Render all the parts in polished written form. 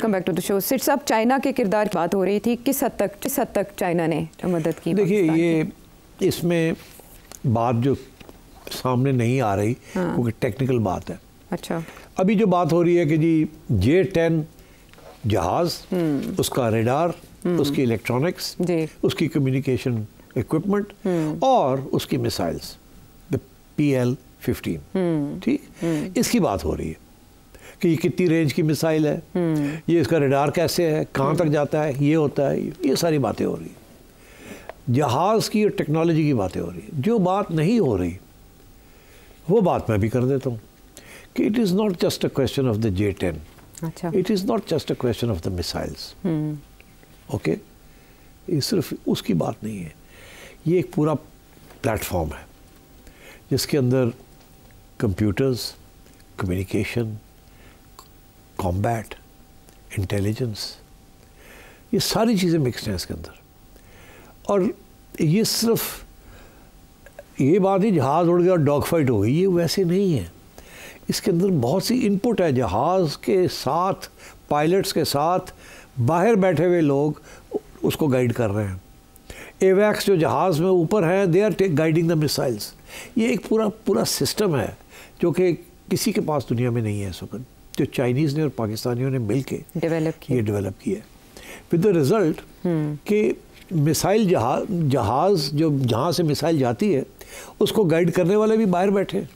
Welcome back to the show. सिट साहब, China के किरदार की बात हो रही थी, किस हद तक चाइना ने मदद की? देखिए, ये इसमें बात जो सामने नहीं आ रही क्योंकि टेक्निकल बात है। अच्छा, अभी जो बात हो रही है कि जी J-10 जहाज, उसका रेडार, उसकी इलेक्ट्रॉनिक्स, उसकी कम्युनिकेशन इक्विपमेंट और उसकी मिसाइल्स PL-15, ठीक, इसकी बात हो रही है कि ये कितनी रेंज की मिसाइल है, ये इसका रेडार कैसे है, कहाँ तक जाता है, ये होता है, ये सारी बातें हो रही है। जहाज़ की और टेक्नोलॉजी की बातें हो रही है। जो बात नहीं हो रही वो बात मैं भी कर देता हूँ कि it is not just a question of the J-10, अच्छा, it is not just a question of the missiles. Okay, ये सिर्फ उसकी बात नहीं है, ये एक पूरा प्लेटफॉर्म है जिसके अंदर कंप्यूटर्स, कम्युनिकेशन, कॉम्बैट, इंटेलिजेंस, ये सारी चीज़ें मिक्स हैं इसके अंदर। और ये सिर्फ ये बात ही जहाज़ उड़ गया और डॉग फाइट हो गई, ये वैसे नहीं है। इसके अंदर बहुत सी इनपुट है। जहाज़ के साथ, पायलट्स के साथ बाहर बैठे हुए लोग उसको गाइड कर रहे हैं। एवैक्स जो जहाज़ में ऊपर हैं, they are guiding the missiles. ये एक पूरा सिस्टम है जो कि किसी के पास दुनिया में नहीं है इस वक्त, जो चाइनीज़ ने और पाकिस्तानियों ने मिल के डेवलप किया विद द रिज़ल्ट कि मिसाइल जहाज़ जो जहाँ से मिसाइल जाती है उसको गाइड करने वाले भी बाहर बैठे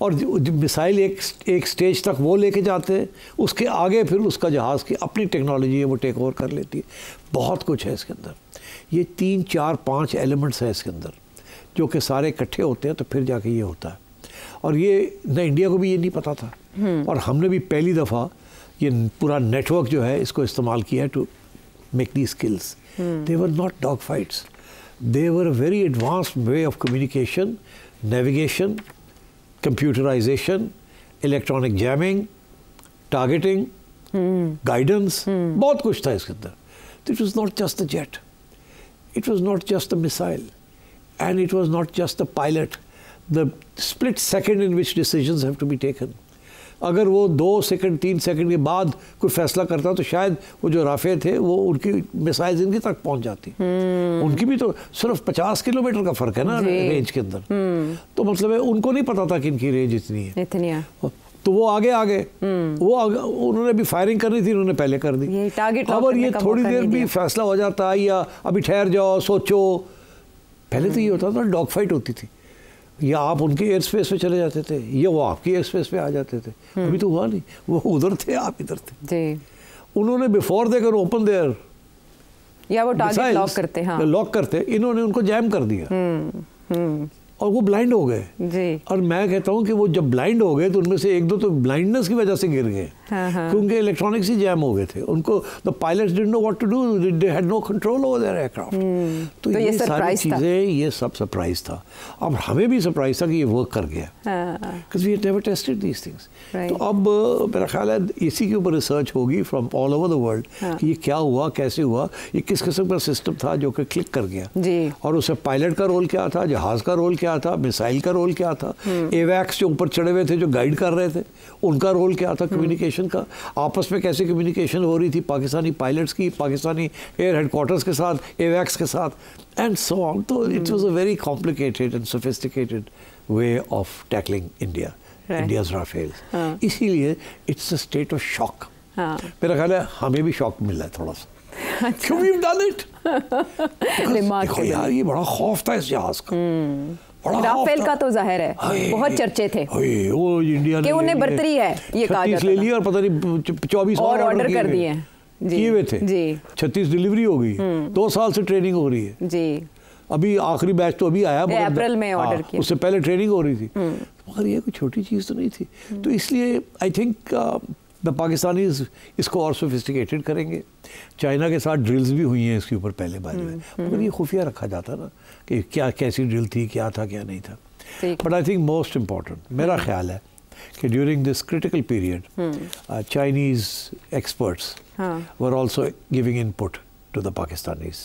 और मिसाइल एक स्टेज तक वो लेके जाते हैं, उसके आगे फिर उसका जहाज़ की अपनी टेक्नोलॉजी है वो टेक ओवर कर लेती है। बहुत कुछ है इसके अंदर। ये 3, 4, 5 एलिमेंट्स हैं इसके अंदर जो कि सारे इकट्ठे होते हैं तो फिर जाके ये होता है। और ये न इंडिया को भी ये नहीं पता था और हमने भी पहली दफ़ा ये पूरा नेटवर्क जो है इसको इस्तेमाल किया है to make the skills. They were not dog fights, they were a very advanced way of communication, navigation, computerization, electronic jamming, targeting, guidance, बहुत कुछ था इसके अंदर। It was not just the jet, it was not just the missile, and it was not just the pilot, the split second in which decisions have to be taken. अगर वो 2 second 3 second के बाद कोई फैसला करता तो शायद वो जो राफे थे वो उनकी मिसाइल्स इनकी तक पहुंच जाती। उनकी भी तो सिर्फ 50 किलोमीटर का फ़र्क है ना रेंज के अंदर। तो मतलब है उनको नहीं पता था कि इनकी रेंज इतनी है, तो वो आगे उन्होंने भी फायरिंग करनी थी, उन्होंने पहले कर दी। अगर ये थोड़ी देर भी फैसला हो जाता या अभी ठहर जाओ, सोचो, पहले तो ये होता था डॉग फाइट होती थी, या आप उनके एयर स्पेस पे चले जाते थे या वो आपकी एयर स्पेस पे आ जाते थे। अभी तो हुआ नहीं, वो उधर थे, आप इधर थे। उन्होंने बिफोर दे कर ओपन देयर या वो टारगेट लॉक करते, इन्होंने उनको जैम कर दिया और वो ब्लाइंड हो गए। और मैं कहता हूँ कि वो जब ब्लाइंड हो गए तो उनमें से 1-2 तो ब्लाइंडनेस की वजह से गिर गए क्योंकि इलेक्ट्रॉनिक्स ही जैम हो गए थे। उनको the pilots didn't know what to do, they had no control over their aircraft. तो ये सारी चीज़ें, ये सब सरप्राइज था। अब हमें भी सरप्राइज था कि ये वर्क कर गया, because we had never tested these things. तो अब मेरा ख्याल है इसी के ऊपर रिसर्च होगी from all over the world कि ये क्या हुआ, कैसे हुआ, ये किस किस्म का सिस्टम था जो कि क्लिक कर गया, और उसमें पायलट का रोल क्या था, जहाज़ का रोल क्या था, मिसाइल का रोल क्या था, एवैक्स जो ऊपर चढ़े हुए थे जो गाइड कर रहे थे उनका रोल क्या था, कम्युनिकेशन का, आपस में कैसे कम्युनिकेशन हो रही थी पाकिस्तानी पायलट्स की, पाकिस्तानी एयर हेडक्वार्टर्स के साथ, एवैक्स के साथ, एंड सो ऑन। तो it was a very complicated and sophisticated way of tackling India's Rafale. इसीलिए it's a state of shock. मेरा ख्याल है हमें भी शॉक मिला है थोड़ा सा। क्यों we've done it? देखो यार, ये बड़ा खौफ था इस जहाज का। राफेल का तो जाहिर है बहुत चर्चे थे वो इंडिया ने उन्हें बर्तरी है ये कहा जाता ले लिया और पता नहीं 24 और ऑर्डर कर दिए किए हुए थे जी। 36 डिलीवरी हो गई, 2 साल से ट्रेनिंग हो रही है जी। अभी आखिरी बैच तो अभी आया, अप्रैल में ऑर्डर किया, उससे पहले ट्रेनिंग हो रही थी, मगर ये कोई छोटी चीज़ तो नहीं थी। तो इसलिए आई थिंक द पाकिस्तानी इसको और सोफिस्टिकेटेड करेंगे। चाइना के साथ ड्रिल्स भी हुई हैं इसके ऊपर पहले बार में, मगर ये खुफिया रखा जाता ना कि क्या कैसी ड्रिल थी, क्या था क्या नहीं था। But I think most important मेरा ख्याल है कि during this critical period Chinese experts were also giving input to the Pakistanis.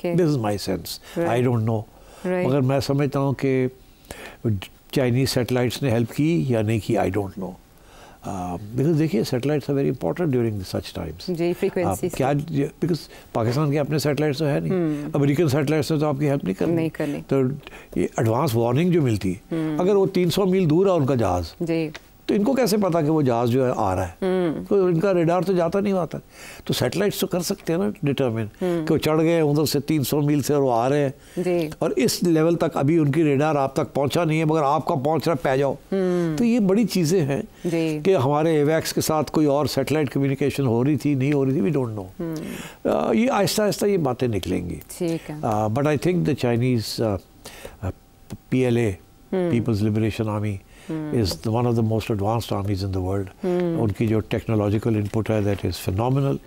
This is my sense, I don't know, मगर मैं समझता हूँ कि चाइनीज़ सैटेलाइट्स ने हेल्प की या नहीं की, आई डोंट नो। बिकॉज देखिए satellites are very important during such times जी, फ्रीक्वेंसी क्या, बिकॉज पाकिस्तान के अपने सैटेलाइट्स तो है नहीं, अमेरिकन सैटेलाइट्स से तो आपकी हेल्प नहीं करनी। तो ये एडवांस वार्निंग जो मिलती है, अगर वो 300 मील दूर है उनका जहाज जी, तो इनको कैसे पता कि वो जहाज जो है आ रहा है, तो इनका रेडार तो जाता नहीं आता। तो सैटेलाइट्स तो कर सकते हैं ना डिटरमिन कि वो चढ़ गए उधर से 300 मील से और वो आ रहे हैं जी, और इस लेवल तक अभी उनकी रेडार आप तक पहुंचा नहीं है, मगर आपका पहुंच रहा है, पै जाओ। तो ये बड़ी चीज़ें हैं कि हमारे एवैक्स के साथ कोई और सैटेलाइट कम्युनिकेशन हो रही थी, नहीं हो रही थी, वी डोंट नो। ये आहिस्ता आहिस्ता ये बातें निकलेंगी। But I think the Chinese PLA, people's liberation army, is one of the most advanced armies in the world. उनकी जो टेक्नोलॉजिकल इनपुट है that is phenomenal।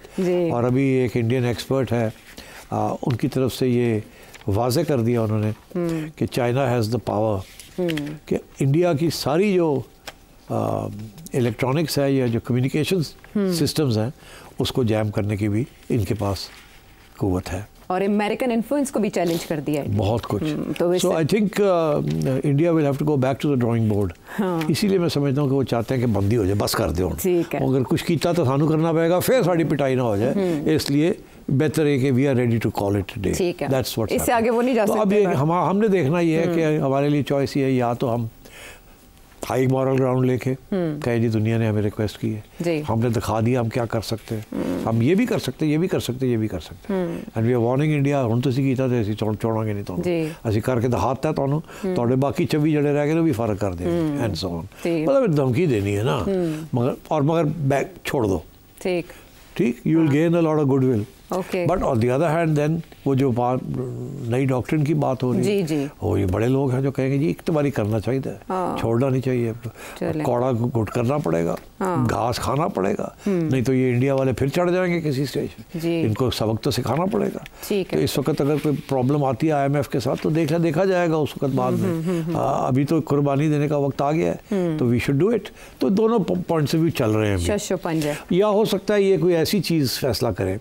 और अभी एक इंडियन एक्सपर्ट है, उनकी तरफ से ये वाज़े कर दिया उन्होंने कि चाइना हैज़ द पावर कि इंडिया की सारी जो इलेक्ट्रॉनिक्स है या जो कम्युनिकेशंस सिस्टम्स हैं उसको जैम करने की भी इनके पास क़ुव्वत है। और अमेरिकन इन्फ्लुएंस को भी चैलेंज कर दिया है बहुत कुछ। So I think India will have to go back to the drawing board. इसीलिए मैं समझता हूँ कि वो चाहते हैं कि बंदी हो जाए, बस कर दो। अगर कुछ किया तो सानू करना पड़ेगा, फिर साड़ी पिटाई ना हो जाए, इसलिए बेहतर है कि we are ready to call it today. That's what's इससे आगे वो नहीं जा सकते। तो अब ये हमने देखना ये है कि हमारे लिए चॉइस ये है, या तो हम हाई मॉरल ग्राउंड लेके कहे जी दुनिया ने हमें रिक्वेस्ट की है, हमने दिखा दिया हम क्या कर सकते हैं, हम ये भी कर सकते हैं, ये भी कर सकते हैं, ये भी कर सकते हैं, and we are warning India ਹੁਣ ਤੁਸੀਂ ਕੀਤਾ ਤੇ ਅਸੀਂ ਛੋੜਾਂਗੇ ਨਹੀਂ ਤੁਹਾਨੂੰ, ਅਸੀਂ ਕਰਕੇ ਦਿਖਾਤਾ ਤੁਹਾਨੂੰ, ਤੁਹਾਡੇ ਬਾਕੀ 24 ਜਿਹੜੇ ਰਹਿ ਗਏ ਨੇ ਵੀ ਫਰਕ ਕਰ ਦੇਣਗੇ ਐਂਡ ਸੋ ऑन। मतलब धमकी देनी है ना, मगर बैक छोड़ दो, ठीक, you will gain a lot of goodwill. But on the other hand then वो जो नई डॉक्ट्रिन की बात हो रही है, वो ये बड़े लोग हैं जो कहेंगे जी एक तो बारी करना चाहिए, छोड़ना नहीं चाहिए, कौड़ा घुट करना पड़ेगा, घास खाना पड़ेगा, नहीं तो ये इंडिया वाले फिर चढ़ जाएंगे किसी स्टेज पे, इनको सबक तो सिखाना पड़ेगा। तो इस वक्त अगर कोई प्रॉब्लम आती है IMF के साथ तो देखा जाएगा उस वक्त बाद में, अभी तो कुर्बानी देने का वक्त आ गया है, तो वी शुड डू इट। तो दोनों पॉइंट से भी चल रहे हैं। या हो सकता है ये कोई ऐसी चीज़ फैसला करे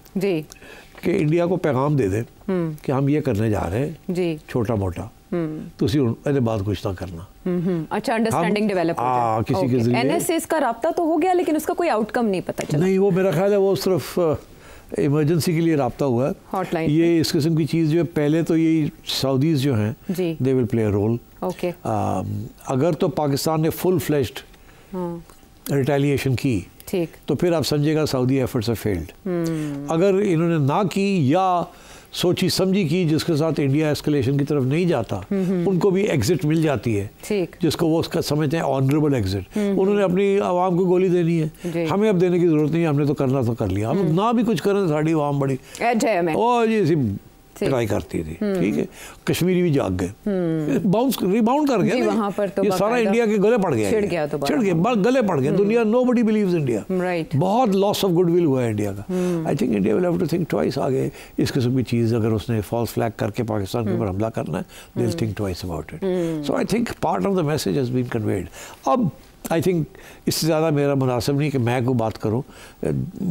कि इंडिया को पैगाम दे दे कि हम ये करने जा रहे हैं जी, छोटा मोटा, तुसी ਇਹਦੇ ਬਾਅਦ कुछ ना करना। अच्छा, अंडरस्टैंडिंग डेवलप हो जाए किसी के जरिए। NSAs का राब्ता तो हो गया लेकिन उसका कोई आउटकम नहीं पता चला। नहीं, वो मेरा ख्याल है वो सिर्फ इमरजेंसी के लिए राब्ता हुआ है, हॉटलाइन। ये इस किस्म की चीज़ जो है, पहले तो ये सऊदीज़ जो हैं they will play a role. अगर तो पाकिस्तान ने फुल फ्लेश्ड रिटेलिएशन की तो फिर आप समझिएगा सऊदी एफर्ट्स आर फेल्ड। अगर इन्होंने ना की या सोची समझी की जिसके साथ इंडिया एस्केलेशन की तरफ नहीं जाता, उनको भी एग्जिट मिल जाती है, जिसको वो उसका समझते हैं ऑनरेबल एग्जिट। उन्होंने अपनी आवाम को गोली देनी है, हमें अब देने की जरूरत नहीं है, हमने तो करना तो कर लिया, हम ना भी कुछ करें तो साड़ी आवाम बड़ी ओ जी ट्राई करती थी, ठीक है, कश्मीरी भी जाग गए, बाउंस रिबाउंड कर गया वहाँ पर, तो ये सारा इंडिया के गले पड़ गया, चिढ़ गया, गले पड़ गया, दुनिया नोबडी बिलीव्स इंडिया, बहुत लॉस ऑफ गुडविल हुआ है इंडिया का। I think India will have to think twice आगे इस किस्म की चीज़, अगर उसने फॉल्स फ्लैग करके पाकिस्तान के ऊपर हमला करना है, they will think twice about it. So I think part of the message has been conveyed. अब आई थिंक इससे ज़्यादा मेरा मुनासिब नहीं कि मैं कोई बात करूं,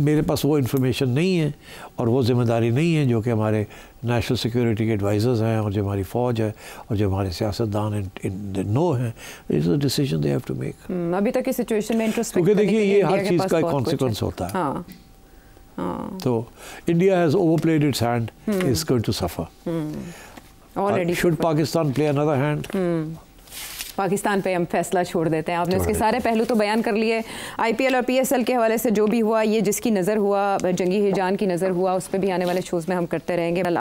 मेरे पास वो इन्फॉर्मेशन नहीं है और वो ज़िम्मेदारी नहीं है जो कि हमारे नेशनल सिक्योरिटी के एडवाइज़र्स हैं और जो हमारी फ़ौज है और जो हमारे सियासतदान इन नो हैं। It's a decision they have to make. अभी तक की सिचुएशन में इंट्रोस्पेक्ट, क्योंकि देखिए ये हर चीज़ का एक कॉन्सिक्वेंस होता है। तो India has overplayed its hand, is going to suffer. Should Pakistan play another hand? Pakistan पे हम फैसला छोड़ देते हैं। आपने उसके सारे पहलू तो बयान कर लिए, IPL और PSL के हवाले से जो भी हुआ, ये जिसकी नज़र हुआ, जंगी हिजान की नज़र हुआ, उस पर भी आने वाले शोज़ में हम करते रहेंगे।